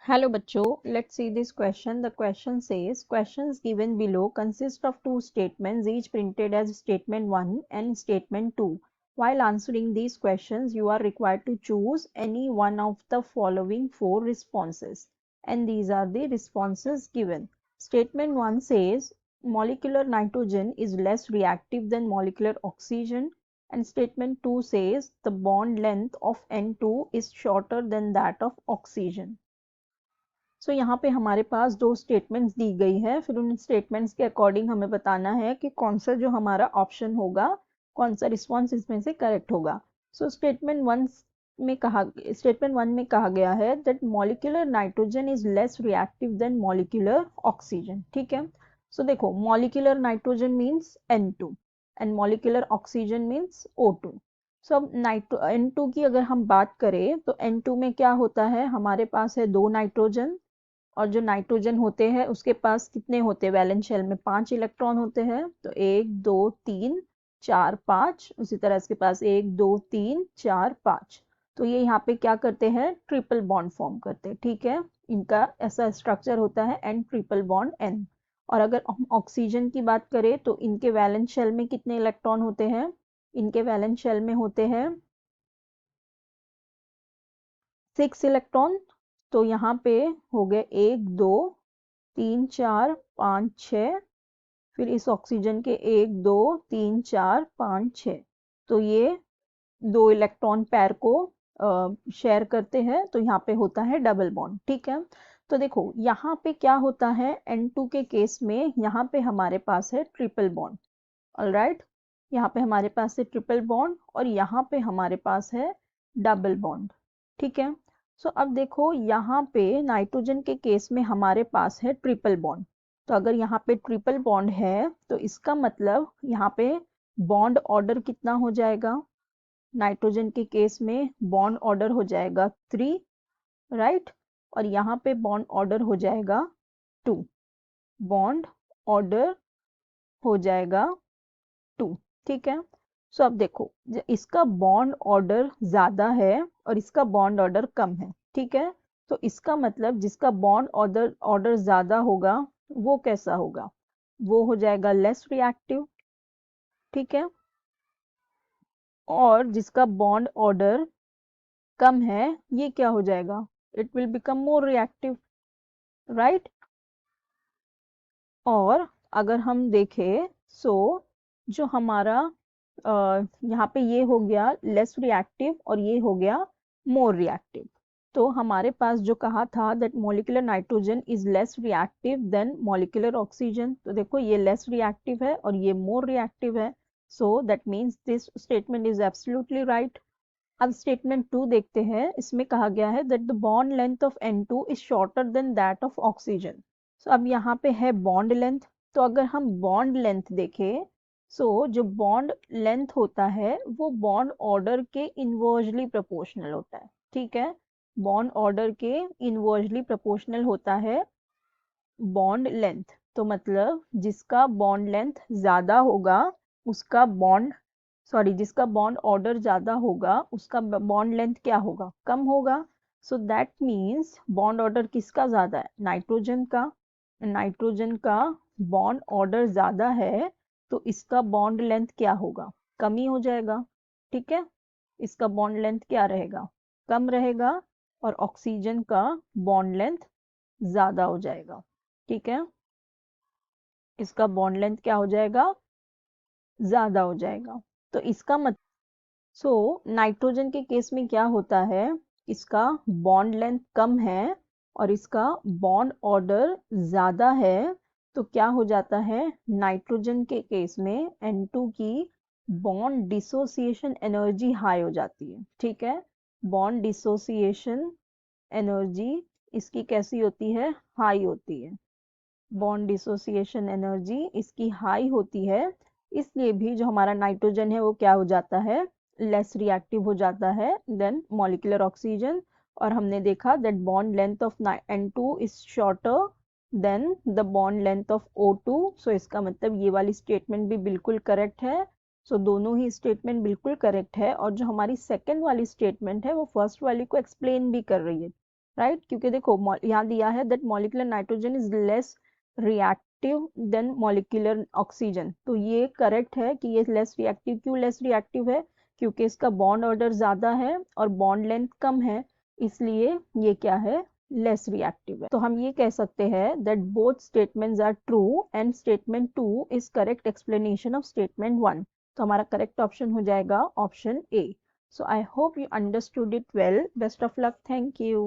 Hello बच्चों, let's see this question. The question says, questions given below consist of two statements, each printed as statement 1 and statement 2. While answering these questions, you are required to choose any one of the following four responses. And these are the responses given. Statement 1 says, molecular nitrogen is less reactive than molecular oxygen. And statement 2 says, the bond length of N2 is shorter than that of oxygen. सो यहाँ पे हमारे पास दो statements दी गई है, फिर उन statements के according हमें बताना है कि कौन सा जो हमारा ऑप्शन होगा, कौन सा रिस्पॉन्स इसमें से करेक्ट होगा. सो स्टेटमेंट वन में कहा गया है that molecular nitrogen is less reactive than molecular oxygen. ठीक है. सो देखो, molecular nitrogen means N2 and molecular oxygen means O2. सो अब N2 की अगर हम बात करें तो N2 में क्या होता है, हमारे पास है दो नाइट्रोजन, और जो नाइट्रोजन होते हैं उसके पास कितने होते हैं, वैलेंस शेल में 5 इलेक्ट्रॉन होते हैं. तो 1 2 3 4 5, उसी तरह इसके पास 1 2 3 4 5. तो ये यहाँ पे क्या करते हैं, ट्रिपल बॉन्ड फॉर्म करते हैं. ठीक है, इनका ऐसा स्ट्रक्चर होता है N ट्रिपल बॉन्ड N. और अगर हम ऑक्सीजन की बात करें तो इनके वैलेंस शेल में कितने इलेक्ट्रॉन होते हैं, इनके वैलेंस शेल में होते हैं 6 इलेक्ट्रॉन. तो यहाँ पे हो गए 1 2 3 4 5 6, फिर इस ऑक्सीजन के 1 2 3 4 5 6. तो ये दो इलेक्ट्रॉन पैर को शेयर करते हैं, तो यहाँ पे होता है डबल बॉन्ड. ठीक है. तो देखो यहाँ पे क्या होता है, N2 के केस में यहाँ पे हमारे पास है ट्रिपल बॉन्ड. ऑलराइट, यहाँ पे हमारे पास है ट्रिपल बॉन्ड और यहाँ पे हमारे पास है डबल बॉन्ड. ठीक है. सो अब देखो यहाँ पे नाइट्रोजन के केस में हमारे पास है ट्रिपल बॉन्ड. तो अगर यहाँ पे ट्रिपल बॉन्ड है तो इसका मतलब यहाँ पे बॉन्ड ऑर्डर कितना हो जाएगा, नाइट्रोजन के केस में बॉन्ड ऑर्डर हो जाएगा 3, राइट. और यहाँ पे बॉन्ड ऑर्डर हो जाएगा 2, बॉन्ड ऑर्डर हो जाएगा 2. ठीक है. सो अब देखो, इसका बॉन्ड ऑर्डर ज्यादा है और इसका बॉन्ड ऑर्डर कम है. ठीक है. तो इसका मतलब जिसका बॉन्ड ऑर्डर ज्यादा होगा वो कैसा होगा, वो हो जाएगा लेस रिएक्टिव. ठीक है. और जिसका बॉन्ड ऑर्डर कम है ये क्या हो जाएगा, it will become more reactive, right. और अगर हम देखें सो जो हमारा यहाँ पे ये हो गया लेस रिएक्टिव और ये हो गया मोर रिएक्टिव. तो हमारे पास जो कहा था that molecular nitrogen is less reactive than molecular oxygen, तो देखो ये लेस रिएक्टिव है और ये मोर रिएक्टिव है. So that means this statement is absolutely right. अब स्टेटमेंट 2 देखते हैं. इसमें कहा गया है that the bond length of N2 is shorter than that of oxygen. So अब यहाँ पे है बॉन्ड लेंथ. तो अगर हम बॉन्ड लेंथ देखें, सो जो बॉन्ड लेंथ होता है वो बॉन्ड ऑर्डर के इनवर्सली प्रोपोर्शनल होता है. ठीक है, बॉन्ड ऑर्डर के इनवर्सली प्रोपोर्शनल होता है बॉन्ड लेंथ. तो मतलब जिसका बॉन्ड लेंथ ज्यादा होगा उसका जिसका बॉन्ड ऑर्डर ज्यादा होगा उसका बॉन्ड लेंथ क्या होगा, कम होगा. सो दैट मीन्स बॉन्ड ऑर्डर किसका ज्यादा है, नाइट्रोजन का. नाइट्रोजन का बॉन्ड ऑर्डर ज्यादा है तो इसका बॉन्ड लेंथ क्या होगा, कम ही हो जाएगा. ठीक है, इसका बॉन्ड लेंथ क्या रहेगा, कम रहेगा. और ऑक्सीजन का बॉन्ड लेंथ ज्यादा हो जाएगा. ठीक है, इसका बॉन्ड लेंथ क्या हो जाएगा, ज्यादा हो जाएगा. तो इसका नाइट्रोजन के केस में क्या होता है, इसका बॉन्ड लेंथ कम है और इसका बॉन्ड ऑर्डर ज्यादा है. तो क्या हो जाता है, नाइट्रोजन के केस में N2 की बॉन्ड डिसोसिएशन एनर्जी हाई हो जाती है. ठीक है, बॉन्ड डिसोसिएशन एनर्जी इसकी कैसी होती है, हाई होती है. बॉन्ड डिसोसिएशन एनर्जी इसकी हाई होती है, इसलिए भी जो हमारा नाइट्रोजन है वो क्या हो जाता है, लेस रिएक्टिव हो जाता है देन मॉलिक्यूलर ऑक्सीजन. और हमने देखा that bond length of N2 is shorter then the bond length of O2. सो इसका मतलब ये वाली स्टेटमेंट भी बिल्कुल करेक्ट है. सो दोनों ही स्टेटमेंट बिल्कुल करेक्ट है. और जो हमारी सेकेंड वाली स्टेटमेंट है वो फर्स्ट वाली को एक्सप्लेन भी कर रही है. राइट, क्योंकि देखो यहाँ दिया है that molecular nitrogen is less reactive than molecular oxygen, तो ये करेक्ट है कि ये लेस रिएक्टिव। क्यों लेस रिएक्टिव है? क्योंकि इसका बॉन्ड ऑर्डर ज्यादा है और बॉन्ड लेंथ कम है, इसलिए ये क्या है, लेस रिएक्टिव है। तो हम ये कह सकते हैं that both statements are true and statement 2 is correct explanation of statement 1। तो हमारा करेक्ट ऑप्शन हो जाएगा option A. So I hope you understood it well. Best of luck. Thank you.